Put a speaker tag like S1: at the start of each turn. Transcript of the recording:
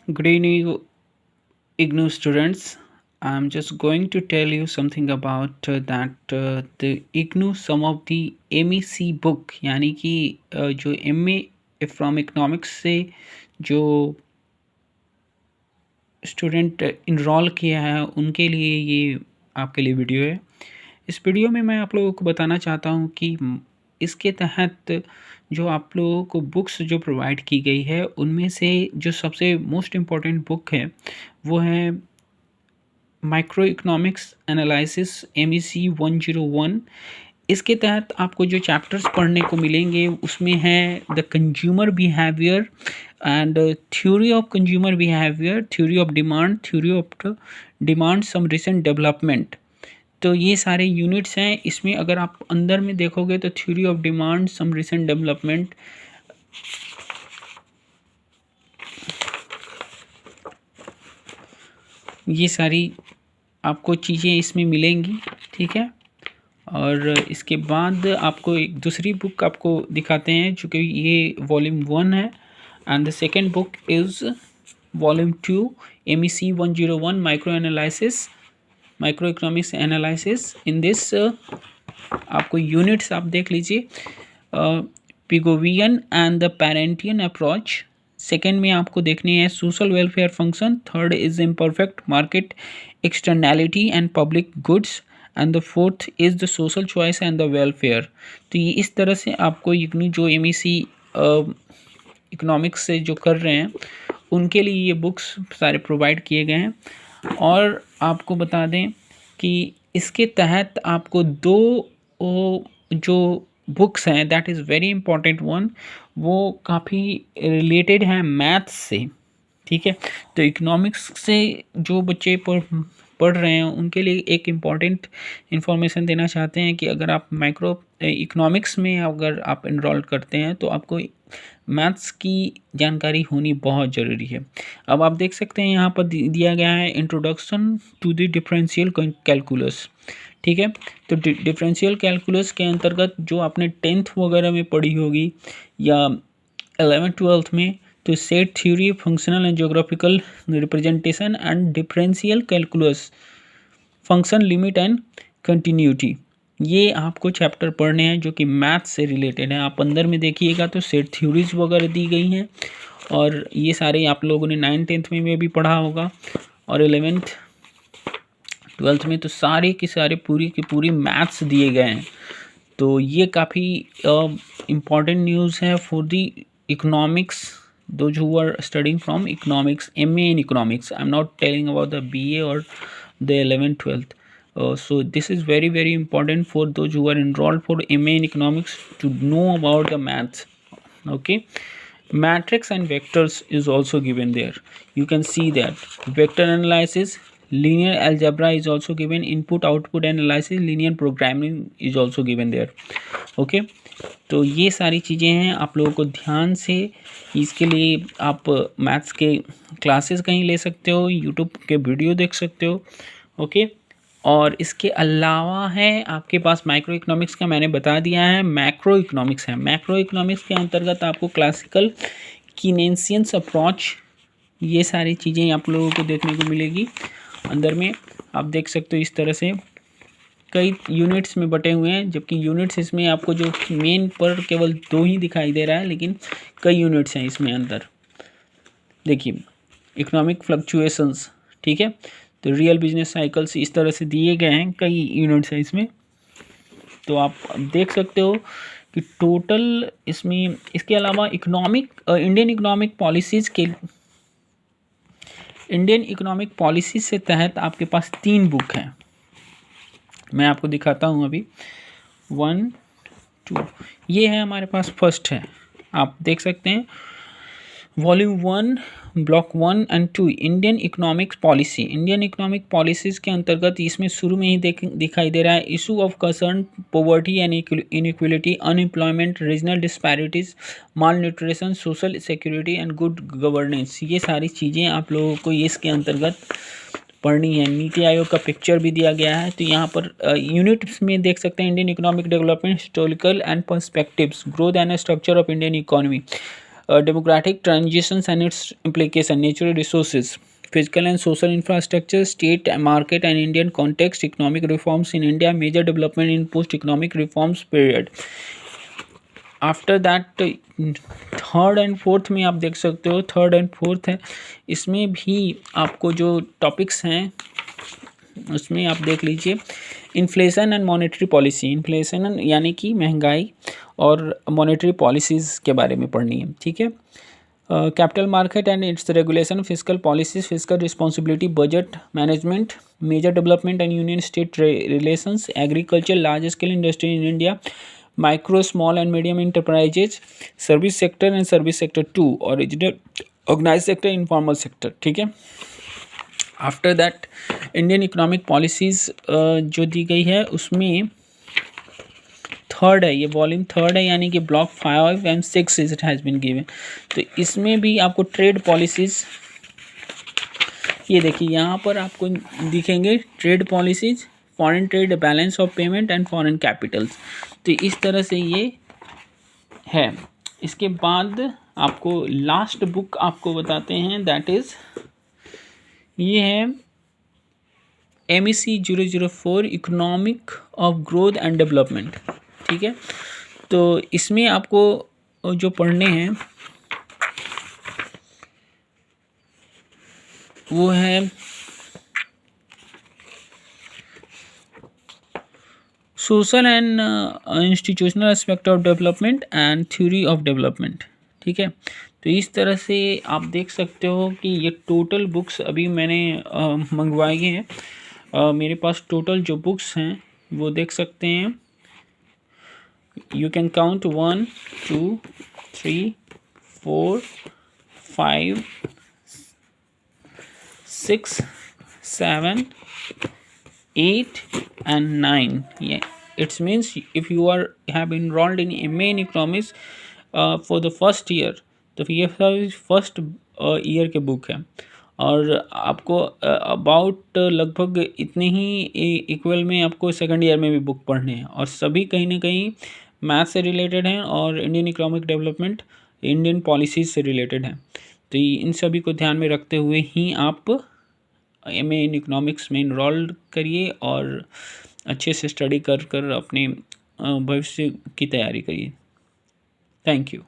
S1: Good evening, IGNOU students. I'm just going to tell you something about that the IGNOU some of the MEC book यानी कि जो MA from economics से जो student enrol किया है उनके लिए ये आपके लिए वीडियो है। इस वीडियो में मैं आप लोगों को बताना चाहता हूँ कि इसके तहत जो आप लोगों को बुक्स जो प्रोवाइड की गई है उनमें से जो सबसे मोस्ट इम्पॉर्टेंट बुक है वो है माइक्रो इकोनॉमिक्स एनालिसिस MEC 101। इसके तहत आपको जो चैप्टर्स पढ़ने को मिलेंगे उसमें है the consumer behaviour and theory of consumer behaviour, theory of demand, some recent development. तो ये सारे यूनिट्स हैं। इसमें अगर आप अंदर में देखोगे तो theory of demand, some recent development, ये सारी आपको चीज़ें इसमें मिलेंगी, ठीक है। और इसके बाद आपको एक दूसरी बुक आपको दिखाते हैं चूँकि ये वॉल्यूम 1 है and the second book is volume 2 MEC 101 micro economics analysis. In this आपको यूनिट्स आप देख लीजिए, पिगोवियन एंड द पेरेंटियन अप्रोच। सेकेंड में आपको देखनी है social welfare function. Third is imperfect market externality and public goods and the fourth is the social choice and the welfare. तो ये इस तरह से आपको जो MEC इकोनॉमिक्स से जो कर रहे हैं उनके लिए ये बुक्स सारे प्रोवाइड किए गए हैं। और आपको बता दें कि इसके तहत आपको जो बुक्स हैं that is very important one, वो काफ़ी रिलेटेड हैं मैथ्स से, ठीक है। तो इकोनॉमिक्स से जो बच्चे पढ़ रहे हैं उनके लिए एक इम्पॉर्टेंट इन्फॉर्मेशन देना चाहते हैं कि अगर आप माइक्रो इकोनॉमिक्स में अगर आप इनरोल करते हैं तो आपको मैथ्स की जानकारी होनी बहुत ज़रूरी है। अब आप देख सकते हैं यहाँ पर दिया गया है introduction to the differential calculus, ठीक है। तो डिफरेंशियल कैलकुलस के अंतर्गत जो आपने 10th वगैरह में पढ़ी होगी या 11th-12th में, तो set theory, functional and geographical representation and differential calculus, function limit and continuity, ये आपको चैप्टर पढ़ने हैं जो कि मैथ्स से रिलेटेड है। आप अंदर में देखिएगा तो सेट थ्योरीज वगैरह दी गई हैं और ये सारे आप लोगों ने 9th-10th में भी पढ़ा होगा और 11th-12th में तो सारे के सारे पूरी की पूरी मैथ्स दिए गए हैं। तो ये काफ़ी इम्पॉर्टेंट न्यूज़ है for the economics, those who are studying from economics, MA in economics. I'm not telling about the BA or the 11th-12th. So this is very very important for those who are enrolled for MA in economics to know about the maths. Okay, matrix and vectors is also given there. You can see that vector analysis, linear algebra is also given, input output analysis, linear programming is also given there. Okay, तो ये सारी चीज़ें हैं आप लोगों को ध्यान से, इसके लिए आप मैथ्स के क्लासेस कहीं ले सकते हो, यूट्यूब के वीडियो देख सकते हो। ओके, और इसके अलावा है आपके पास माइक्रो इकोनॉमिक्स का मैंने बता दिया है, मैक्रो इकोनॉमिक्स है। मैक्रो इकोनॉमिक्स के अंतर्गत आपको क्लासिकल कीनेंशियंस अप्रोच, ये सारी चीज़ें आप लोगों को देखने को मिलेगी। अंदर में आप देख सकते हो इस तरह से कई यूनिट्स में बटे हुए हैं, जबकि यूनिट्स इसमें आपको जो मेन पर केवल 2 ही दिखाई दे रहा है, लेकिन कई यूनिट्स हैं इसमें अंदर। देखिए इकोनॉमिक फ्लक्चुएशंस, ठीक है, तो रियल बिजनेस साइकिल्स इस तरह से दिए गए हैं, कई यूनिट्स हैं इसमें। तो आप देख सकते हो कि टोटल इसमें, इसके अलावा इंडियन इकोनॉमिक पॉलिसीज से तहत आपके पास 3 बुक हैं। मैं आपको दिखाता हूँ अभी 1, 2, ये है हमारे पास फर्स्ट है, आप देख सकते हैं volume 1 block 1 and 2 Indian economic policy. Indian economic policies के अंतर्गत इसमें शुरू में ही दिखाई दे रहा है issue of concern, poverty and inequality, unemployment, regional disparities, mall nutrition, social security and good governance. ये सारी चीज़ें आप लोगों को इसके अंतर्गत पढ़नी है। नीति आयोग का पिक्चर भी दिया गया है। तो यहाँ पर यूनिट्स में देख सकते हैं Indian economic development, historical and perspectives, growth and structure of Indian economy, democratic transitions and its implication, natural resources, physical and social infrastructure, state market and Indian context, economic reforms in India, major development in post economic reforms period. After that third and fourth में आप देख सकते हो, third and fourth है, इसमें भी आपको जो टॉपिक्स हैं उसमें आप देख लीजिए, inflation and monetary policy, inflation यानी कि महंगाई और मॉनेटरी पॉलिसीज़ के बारे में पढ़नी है, ठीक है। Capital market and its regulation, physical policies, physical responsibility, budget management, major development and union state relations, agriculture, large scale industry in India, micro small and medium enterprises, service sector and service sector 2, original organise sector, informal sector, ठीक है। After that Indian economic policies जो दी गई है उसमें third है, ये volume third है, यानी कि block 5 and 6 it has been given. तो इसमें भी आपको ट्रेड पॉलिसीज़, ये देखिए यहाँ पर आपको दिखेंगे trade policies, foreign trade, balance of payment and foreign Capitals. तो इस तरह से ये है। इसके बाद आपको लास्ट बुक आपको बताते हैं, दैट इज़ ये है MEC 004 economic of growth and development, ठीक है। तो इसमें आपको जो पढ़ने हैं वो है social and institutional aspect of development and theory of development, ठीक है। तो इस तरह से आप देख सकते हो कि ये टोटल बुक्स अभी मैंने मंगवाई हैं। मेरे पास टोटल जो बुक्स हैं वो देख सकते हैं, you can count 1 2 3 4 5 6 7 8 and 9. Yeah, it means if you have enrolled in MA in economics for the first year, तो ये फर्स्ट ईयर के बुक है, और आपको अबाउट लगभग इतने ही इक्वल में आपको सेकंड ईयर में भी बुक पढ़ने हैं, और सभी कहीं ना कहीं मैथ से रिलेटेड हैं और Indian economic development, Indian policies से रिलेटेड हैं। तो इन सभी को ध्यान में रखते हुए ही आप MA इन इकोनॉमिक्स में इनरोल करिए और अच्छे से स्टडी कर अपने भविष्य की तैयारी करिए। Thank you.